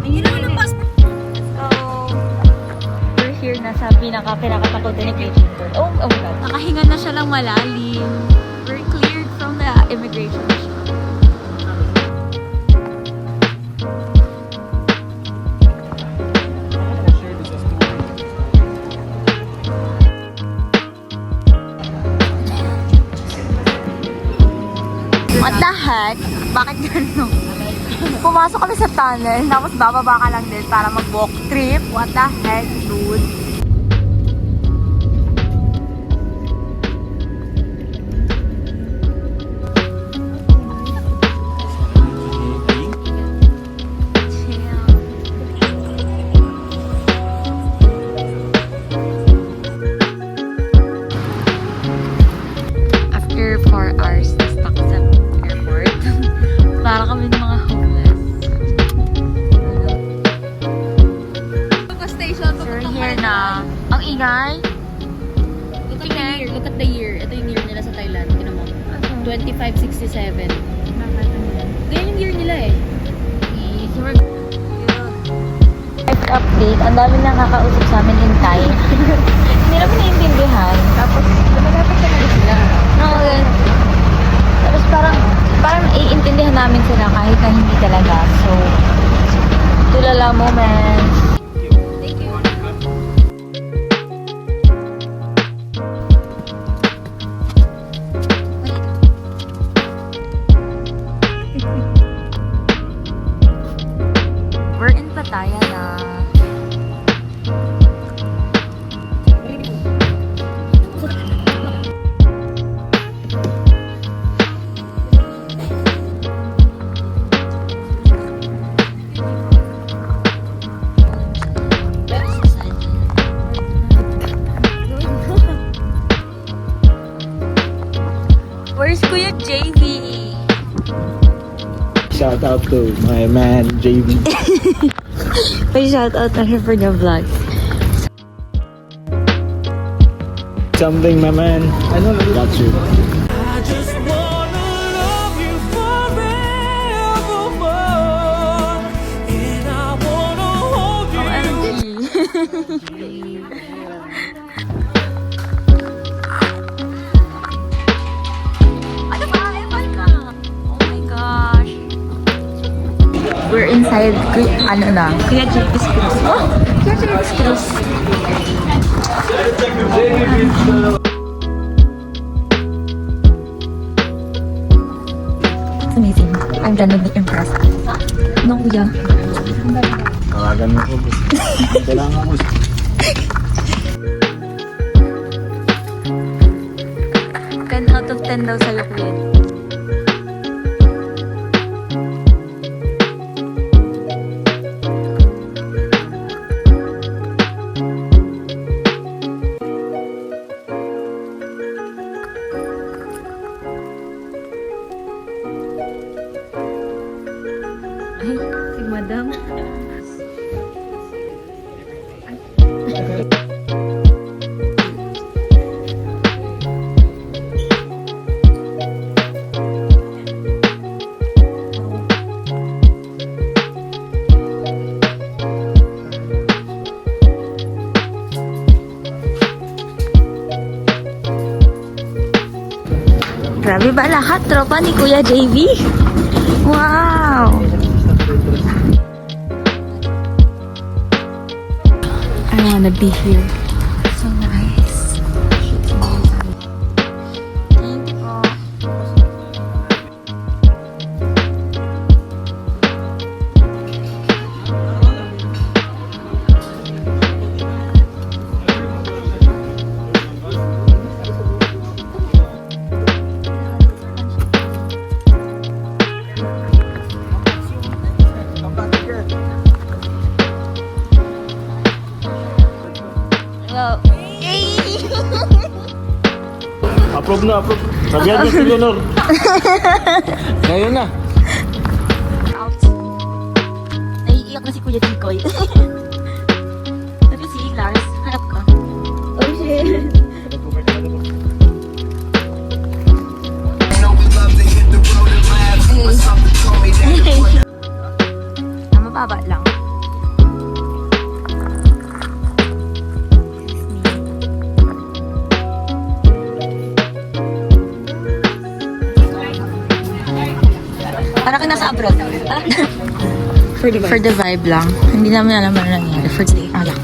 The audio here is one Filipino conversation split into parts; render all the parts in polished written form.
So, we're here na sa pinakatakutan ni Kuya Jinggoy. Oh my God. Nakahinga na siya lang malalim. We're cleared from the immigration. What the heck? Bakit gano'n? Pumasok kami sa tunnel, tapos bababa ka lang din para mag-walk trip. What the heck, dude? After 4 hours na stuck sa airport, para kami ng mga homeless. Station, So we're here na. Ang ingay. Look at the year. Look at the year. Ito yung year nila sa Thailand. Tignan mo. 2567. Ganyan yung year nila eh. So we're life update. Ang dami nakakausap sa amin in Thai. Hindi namin naiintindihan. Tapos, Lumalapat sa mga sila. okay. Tapos parang naiintindihan namin sila kahit na hindi talaga. So, tulala moments. Thank you. We're in Pattaya na. Where's Kuya JV? Shout out to my man JV. May shout out na siya for the vlog. Something, my man. I know. Got you. Ano ba? Ewan ka. Oh my gosh. We're inside, Kuya JV's Cruise. Oh! Kuya JV's Cruise. It's amazing. I'm genuinely impressed. No, kuya. Tawagan mo ko. Kailangan mo. 10 out of 10 daw sa'yo, kuya. Ay, si Madam. Grabe ba lahat? Tropa ni Kuya JV? Wow! I wanna be here. So nice. Thank you po. Wow. Approve na, approve. Sabihan niyo si Leonor. Ngayon na. Out. Naiiyak na si Kuya Jikoy. Sabi si Lars, harap ka. Oh shit. Mababa lang. Para kang nasa abroad. For the vibe lang. Hindi namin alam ano nangyari. For today. Lang.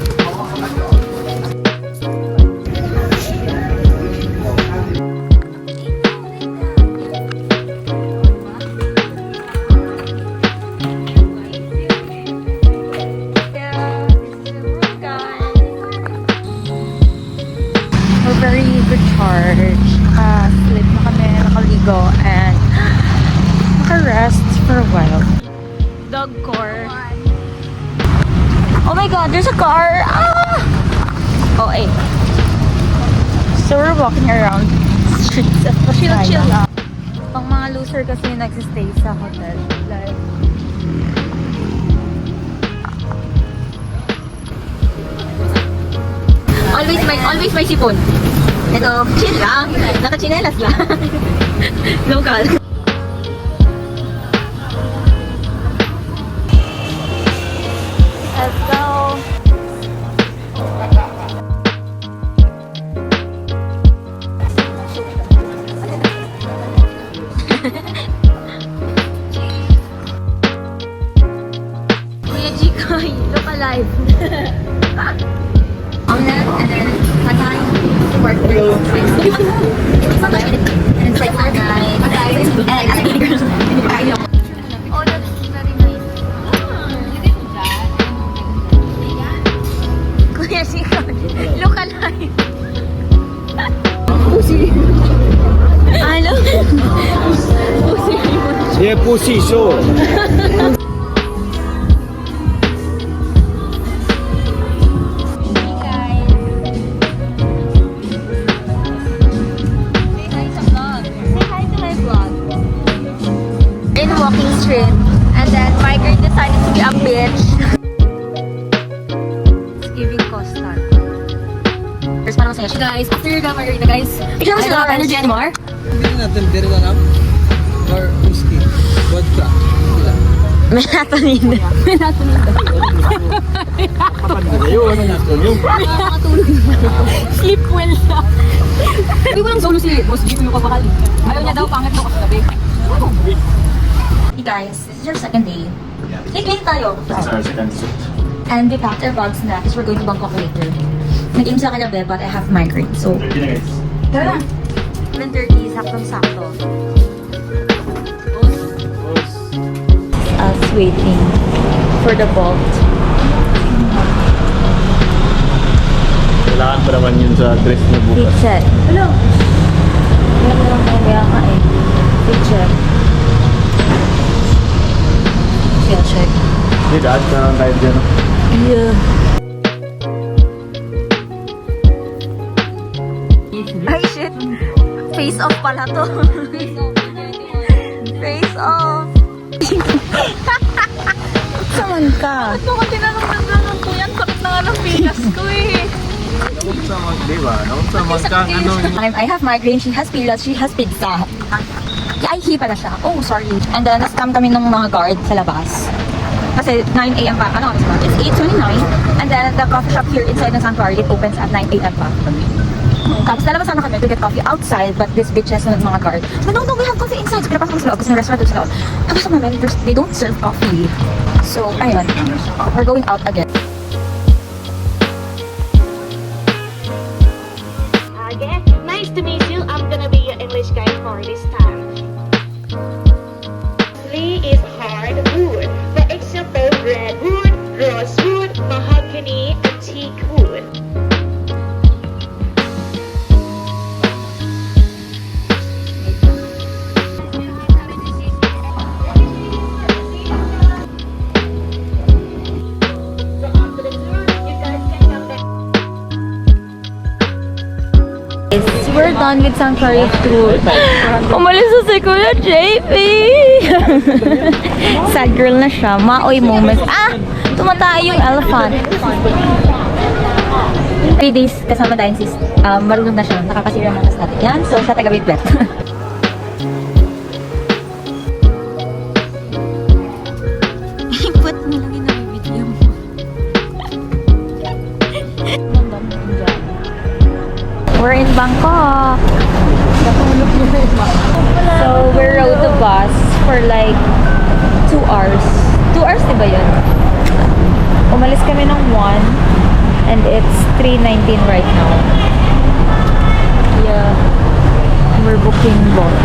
We're very recharged. Naka-sleep na kami, nakaligo, and naka-rest for a while. Dog core. Oh my god, there's a car! Ah! Oh, eh. So we're walking around streets of Pattaya. Chill lang. Pang mga loser kasi nagsistay sa hotel. Like, always may sipon. Ito, chill lang. Naka-chinelas lang. Local. Let's go. Kuya Jikoy, look alive. Omelette and then patay, pork grill, and then fried patay, and oh, that's very nice. Kuya Jikoy, look alive. Ano? Yeah, pussy, sure. Walking street, and then Migrate decided to be a bitch. It's giving Costa. There's parang saya. Guys, after your margarita, guys, I don't have energy anymore. Hindi natin beer na lang or whiskey, vodka. Melatonin. sleep well na. Hindi ko lang solo si Boss G yung kapakal. Ayaw niya daw, pangit daw kasi gabi. Hey guys, this is our second day. Hey, clean tayo. That's our second suit. And we packed our bags na because we're going to Bangkok later. Nag-aim sa kagabi, but I have migraine. So, Ready na guys. tara. 7:30, saktong-sakto. Us waiting for the boat. Kailangan pa naman yun sa dress na bukas. Fit check. Hello. Meron lang mamaya ka eh. Fit check. Fit check. Hindi, daan ka lang tayo dyan. Yeah. Ay, shit. Face off pala to. Face off. Saan ka? Ito ka tinanong ng gano'n ko yan. Sakit na nga ng pilas ko eh. Nakunsa mag, di ba? Nakunsa mag kang ano yung... I have migraine, she has periods, she has pizza. Ay, pala siya. Oh, sorry. And then, na-scam kami ng mga guard sa labas. Kasi 9 a.m. pa. Ano oras ba? It's 8:29. And then, the coffee shop here inside ng Sanctuary, it opens at 9 a.m. pa. Tapos nalabasan na kami to get coffee outside, but this bitches ng mga guard. So, no, we have coffee inside. So, pinapasok kami sa loob kasi may restaurant doon sa loob. Tapos naman, they don't serve coffee. So, ayun. We're going out again. Again, nice to meet you. I'm gonna be your English guide for this time. Lee is hardwood. For example, redwood, rosewood, mahogany, and teak wood. So after the tour, you guys can come back. We're done with Sanctuary tour. Umalis na si Kuya JP! Sad girl na siya. Maoy moments. Ah! Tumatae yung elephant. 3 days kasama tayo sis. Marunong na siya. Nakakasira na sa atin. Yan. So, siya taga-wait-wet. Put mo lang yung nabibidyo mo. We're in Bangkok. So we rode the bus for like 2 hours. 2 hours, di ba yun? Umalis kami ng 1 and it's 3:19 right now. Yeah. We're booking both.